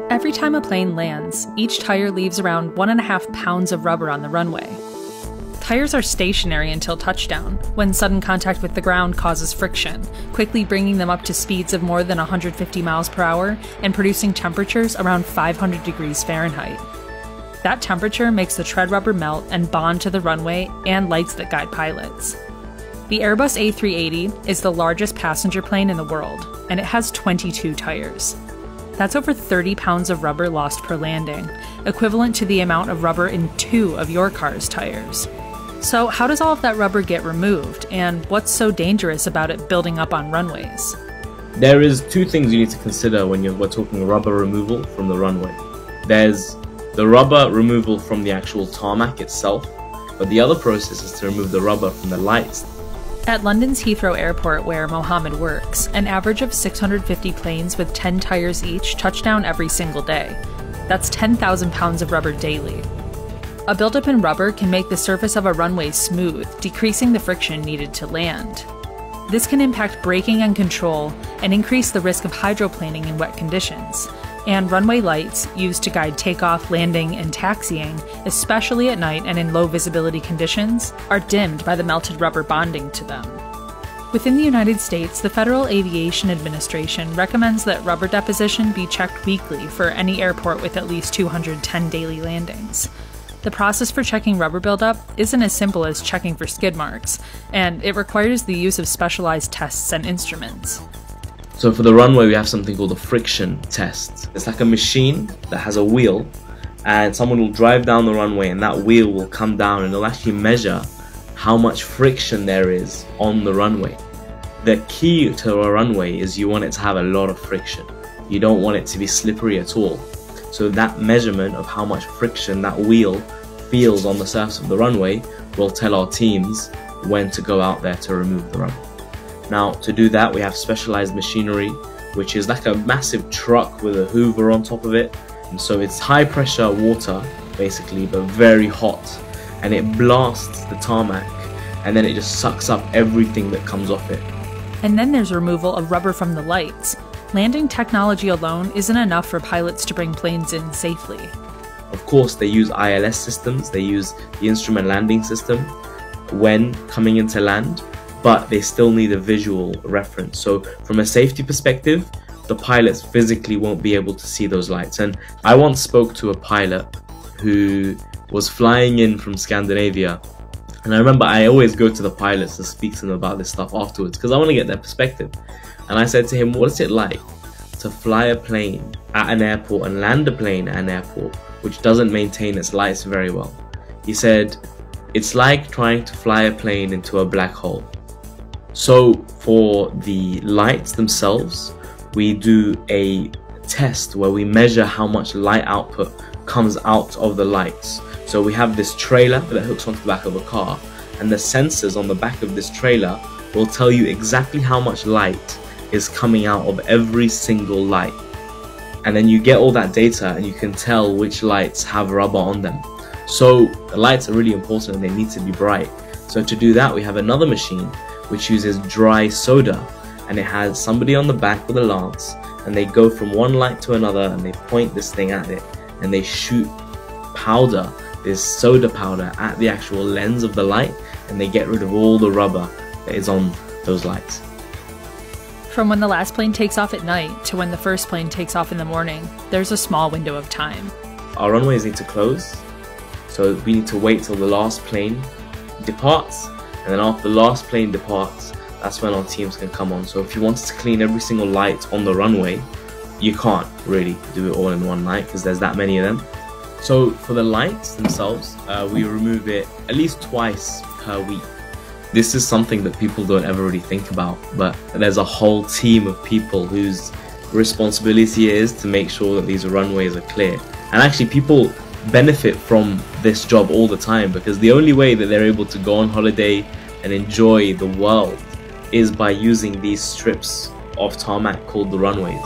Every time a plane lands, each tire leaves around 1.5 pounds of rubber on the runway. Tires are stationary until touchdown, when sudden contact with the ground causes friction, quickly bringing them up to speeds of more than 150 miles per hour and producing temperatures around 500 degrees Fahrenheit. That temperature makes the tread rubber melt and bond to the runway and lights that guide pilots. The Airbus A380 is the largest passenger plane in the world, and it has 22 tires. That's over 30 pounds of rubber lost per landing, equivalent to the amount of rubber in 2 of your car's tires. So how does all of that rubber get removed, and what's so dangerous about it building up on runways? There is 2 things you need to consider when we're talking rubber removal from the runway. There's the rubber removal from the actual tarmac itself, but the other process is to remove the rubber from the lights. At London's Heathrow Airport, where Mohammed works, an average of 650 planes with 10 tires each touch down every single day. That's 10,000 pounds of rubber daily. A buildup in rubber can make the surface of a runway smooth, decreasing the friction needed to land. This can impact braking and control and increase the risk of hydroplaning in wet conditions. And runway lights, used to guide takeoff, landing, and taxiing, especially at night and in low visibility conditions, are dimmed by the melted rubber bonding to them. Within the United States, the Federal Aviation Administration recommends that rubber deposition be checked weekly for any airport with at least 210 daily landings. The process for checking rubber buildup isn't as simple as checking for skid marks, and it requires the use of specialized tests and instruments. So for the runway, we have something called a friction test. It's like a machine that has a wheel, and someone will drive down the runway and that wheel will come down and it'll actually measure how much friction there is on the runway. The key to a runway is you want it to have a lot of friction. You don't want it to be slippery at all. So that measurement of how much friction that wheel feels on the surface of the runway will tell our teams when to go out there to remove the rubber. Now, to do that, we have specialized machinery, which is like a massive truck with a hoover on top of it. And so it's high pressure water, basically, but very hot. And it blasts the tarmac, and then it just sucks up everything that comes off it. And then there's removal of rubber from the lights. Landing technology alone isn't enough for pilots to bring planes in safely. Of course, they use ILS systems, they use the instrument landing system when coming into land, but they still need a visual reference. So from a safety perspective, the pilots physically won't be able to see those lights. And I once spoke to a pilot who was flying in from Scandinavia, and I remember I always go to the pilots to speak to them about this stuff afterwards because I want to get their perspective. And I said to him, what is it like to fly a plane at an airport and land a plane at an airport which doesn't maintain its lights very well? He said, it's like trying to fly a plane into a black hole. So for the lights themselves, we do a test where we measure how much light output comes out of the lights. So we have this trailer that hooks onto the back of a car, and the sensors on the back of this trailer will tell you exactly how much light is coming out of every single light. And then you get all that data and you can tell which lights have rubber on them. So the lights are really important and they need to be bright. So to do that, we have another machine which uses dry soda, and it has somebody on the back with a lance, and they go from one light to another and they point this thing at it and they shoot powder, this soda powder, at the actual lens of the light, and they get rid of all the rubber that is on those lights. From when the last plane takes off at night to when the first plane takes off in the morning, there's a small window of time. Our runways need to close, so we need to wait till the last plane departs, and then after the last plane departs, that's when our teams can come on. So if you wanted to clean every single light on the runway, you can't really do it all in one night because there's that many of them. So for the lights themselves, we remove it at least twice per week. This is something that people don't ever really think about, but there's a whole team of people whose responsibility it is to make sure that these runways are clear. And actually people benefit from this job all the time because the only way that they're able to go on holiday and enjoy the world is by using these strips of tarmac called the runways.